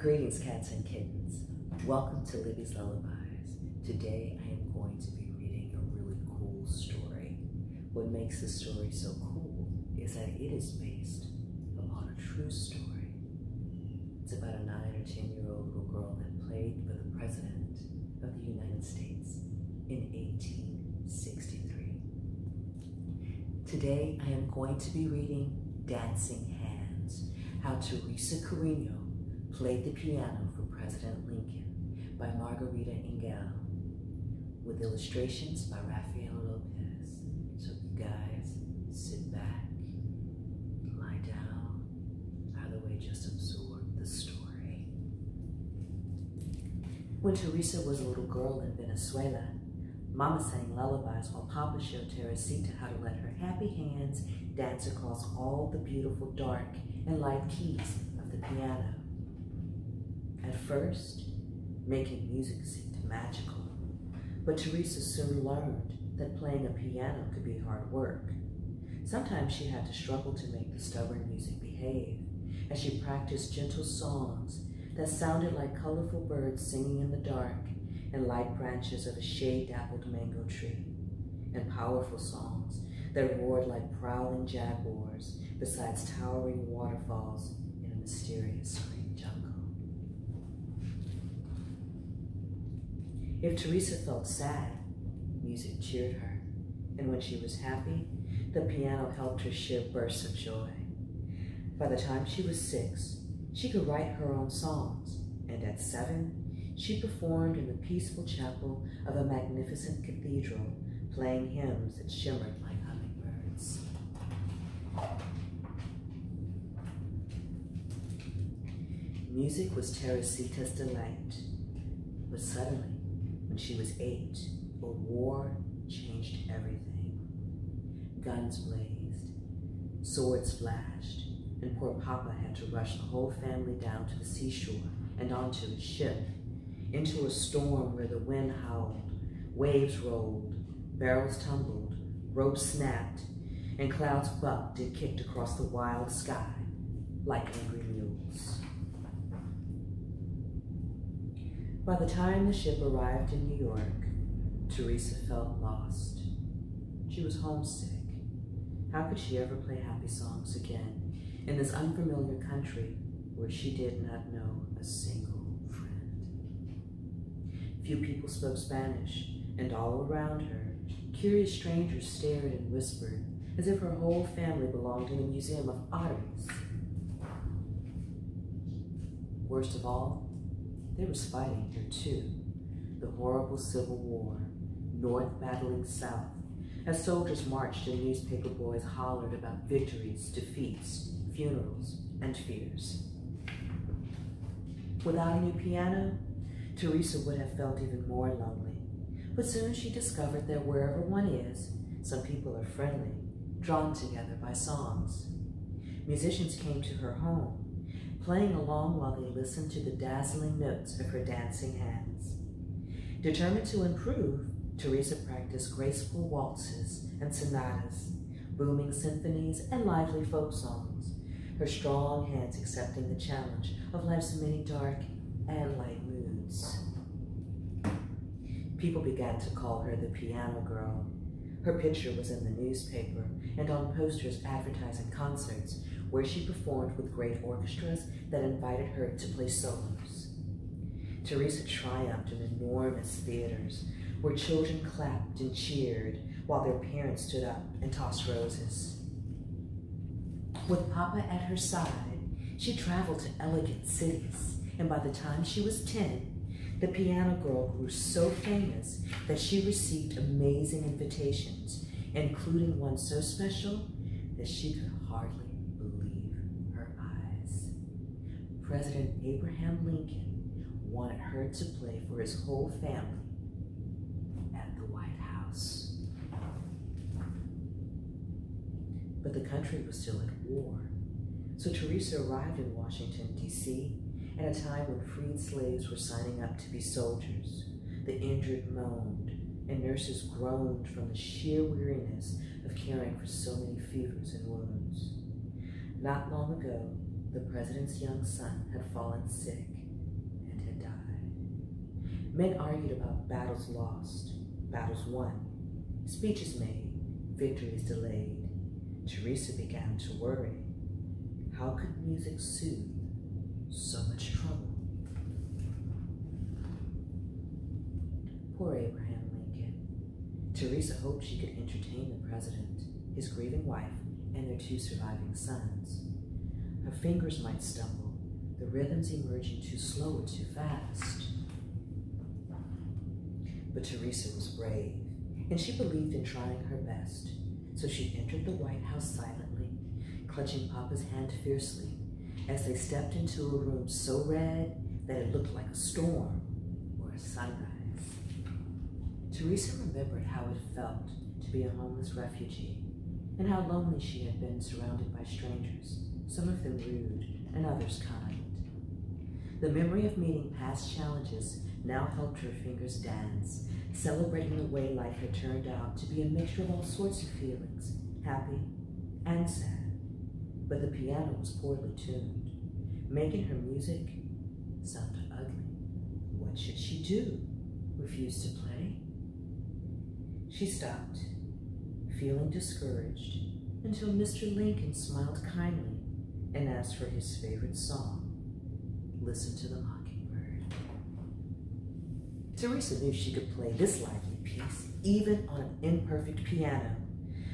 Greetings, cats and kittens. Welcome to Libby's Lullabies. Today I am going to be reading a really cool story. What makes the story so cool is that it is based upon a true story. It's about a 9 or 10-year-old little girl that played for the President of the United States in 1863. Today I am going to be reading Dancing Hands, how Teresa Carreno played the piano for President Lincoln by Margarita Engle, with illustrations by Rafael Lopez. So you guys, sit back, lie down, either way, just absorb the story. When Teresa was a little girl in Venezuela, Mama sang lullabies while Papa showed Teresita how to let her happy hands dance across all the beautiful dark and light keys of the piano. At first, making music seemed magical, but Teresa soon learned that playing a piano could be hard work. Sometimes she had to struggle to make the stubborn music behave, as she practiced gentle songs that sounded like colorful birds singing in the dark and light branches of a shade-dappled mango tree, and powerful songs that roared like prowling jaguars besides towering waterfalls in a mysterious green jungle. If Teresa felt sad, music cheered her, and when she was happy, the piano helped her share bursts of joy. By the time she was 6, she could write her own songs, and at 7, she performed in the peaceful chapel of a magnificent cathedral, playing hymns that shimmered like hummingbirds. Music was Teresita's delight, but suddenly, when she was 8, a war changed everything. Guns blazed, swords flashed, and poor Papa had to rush the whole family down to the seashore and onto his ship, into a storm where the wind howled, waves rolled, barrels tumbled, ropes snapped, and clouds bucked and kicked across the wild sky like angry mules. By the time the ship arrived in New York, Teresa felt lost. She was homesick. How could she ever play happy songs again in this unfamiliar country where she did not know a single friend? Few people spoke Spanish, and all around her, curious strangers stared and whispered as if her whole family belonged in a museum of oddities. Worst of all, there was fighting here too. The horrible Civil War, North battling South, as soldiers marched and newspaper boys hollered about victories, defeats, funerals, and fears. Without a new piano, Teresa would have felt even more lonely. But soon she discovered that wherever one is, some people are friendly, drawn together by songs. Musicians came to her home, playing along while they listened to the dazzling notes of her dancing hands. Determined to improve, Teresa practiced graceful waltzes and sonatas, booming symphonies and lively folk songs, her strong hands accepting the challenge of life's many dark and light moods. People began to call her the piano girl. Her picture was in the newspaper and on posters advertising concerts where she performed with great orchestras that invited her to play solos. Teresa triumphed in enormous theaters where children clapped and cheered while their parents stood up and tossed roses. With Papa at her side, she traveled to elegant cities, and by the time she was 10, the piano girl grew so famous that she received amazing invitations, including one so special that she could hardly believe her eyes. President Abraham Lincoln wanted her to play for his whole family at the White House. But the country was still at war, so Teresa arrived in Washington, D.C. at a time when freed slaves were signing up to be soldiers. The injured moaned, and nurses groaned from the sheer weariness of caring for so many fevers and wounds. Not long ago, the president's young son had fallen sick, Men argued about battles lost, battles won, speeches made, victories delayed. Teresa began to worry. How could music soothe so much trouble? Poor Abraham Lincoln. Teresa hoped she could entertain the president, his grieving wife, and their 2 surviving sons. Her fingers might stumble, the rhythms emerging too slow or too fast. But Teresa was brave, and she believed in trying her best. So she entered the White House silently, clutching Papa's hand fiercely, as they stepped into a room so red that it looked like a storm or a sunrise. Teresa remembered how it felt to be a homeless refugee, and how lonely she had been surrounded by strangers, some of them rude and others kind. The memory of meeting past challenges now helped her fingers dance, celebrating the way life had turned out to be a mixture of all sorts of feelings, happy and sad. But the piano was poorly tuned, making her music sound ugly. What should she do? Refuse to play? She stopped, feeling discouraged, until Mr. Lincoln smiled kindly and asked for his favorite song, Listen to the Mockingbird. Teresa knew she could play this lively piece, even on an imperfect piano,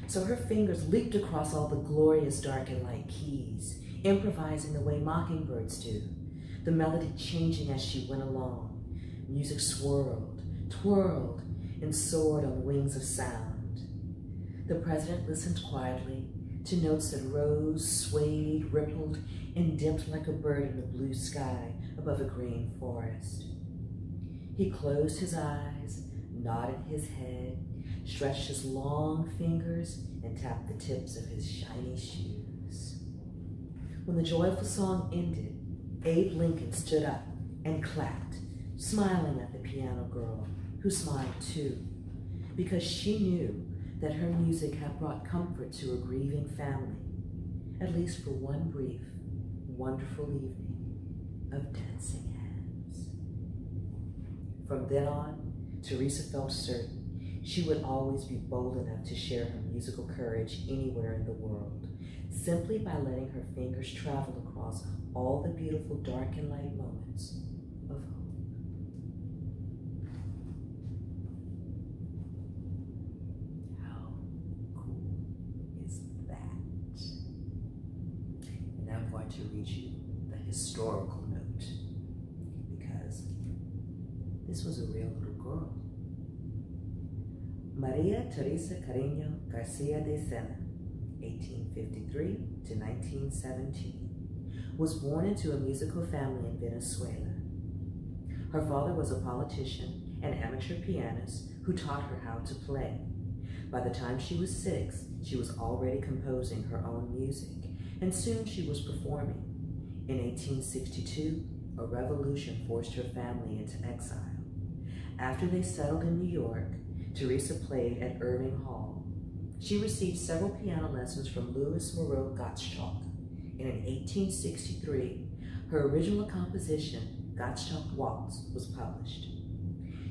so her fingers leaped across all the glorious dark and light keys, improvising the way mockingbirds do, the melody changing as she went along. Music swirled, twirled, and soared on the wings of sound. The president listened quietly to notes that rose, swayed, rippled, and dipped like a bird in the blue sky above a green forest. He closed his eyes, nodded his head, stretched his long fingers, and tapped the tips of his shiny shoes. When the joyful song ended, Abe Lincoln stood up and clapped, smiling at the piano girl, who smiled too, because she knew that her music had brought comfort to a grieving family, at least for one brief, wonderful evening of dancing hands. From then on, Teresa felt certain she would always be bold enough to share her musical courage anywhere in the world, simply by letting her fingers travel across all the beautiful dark and light moments of hope. How cool is that? And now I'm going to read you the historical note, because this was a real little girl. Maria Teresa Carreno Garcia de Sena, 1853 to 1917, was born into a musical family in Venezuela. Her father was a politician and amateur pianist who taught her how to play. By the time she was 6, she was already composing her own music, and soon she was performing. In 1862, a revolution forced her family into exile. After they settled in New York, Teresa played at Irving Hall. She received several piano lessons from Louis Moreau Gottschalk, and in 1863, her original composition, Gottschalk Waltz, was published.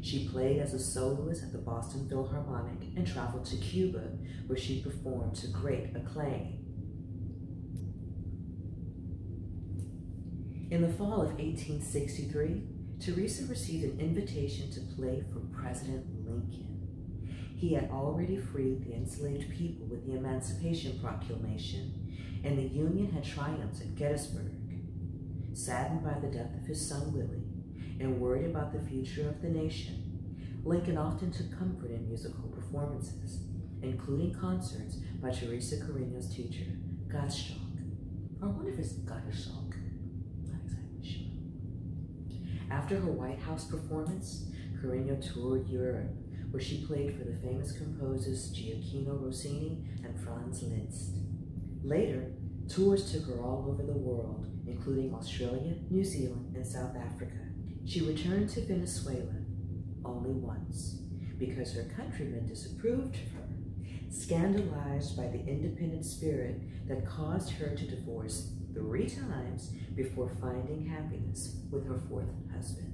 She played as a soloist at the Boston Philharmonic and traveled to Cuba, where she performed to great acclaim. In the fall of 1863, Teresa received an invitation to play for President Lincoln. He had already freed the enslaved people with the Emancipation Proclamation, and the Union had triumphed at Gettysburg. Saddened by the death of his son Willie, and worried about the future of the nation, Lincoln often took comfort in musical performances, including concerts by Teresa Carreno's teacher, Gottschalk. Or I wonder if it's Gottschalk. Not exactly sure. After her White House performance, Carreno toured Europe, where she played for the famous composers Gioacchino Rossini and Franz Liszt. Later, tours took her all over the world, including Australia, New Zealand, and South Africa. She returned to Venezuela only once, because her countrymen disapproved of her, scandalized by the independent spirit that caused her to divorce 3 times before finding happiness with her 4th husband.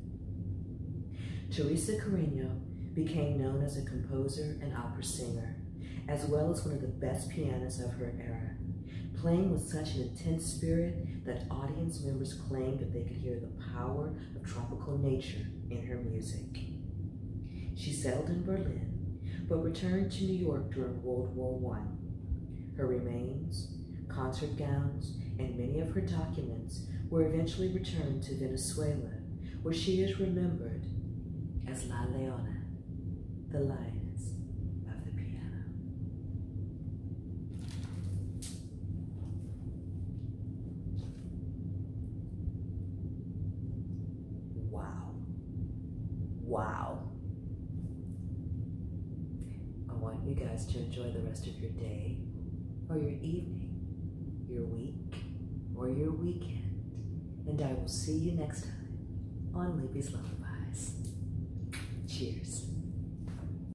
Teresa Carreno became known as a composer and opera singer, as well as one of the best pianists of her era, playing with such an intense spirit that audience members claimed that they could hear the power of tropical nature in her music. She settled in Berlin, but returned to New York during World War I. Her remains, concert gowns, and many of her documents were eventually returned to Venezuela, where she is remembered as La Leona, the lioness of the piano. Wow. Wow. I want you guys to enjoy the rest of your day, or your evening, your week, or your weekend, and I will see you next time on Loopy's Lullabies. Cheers.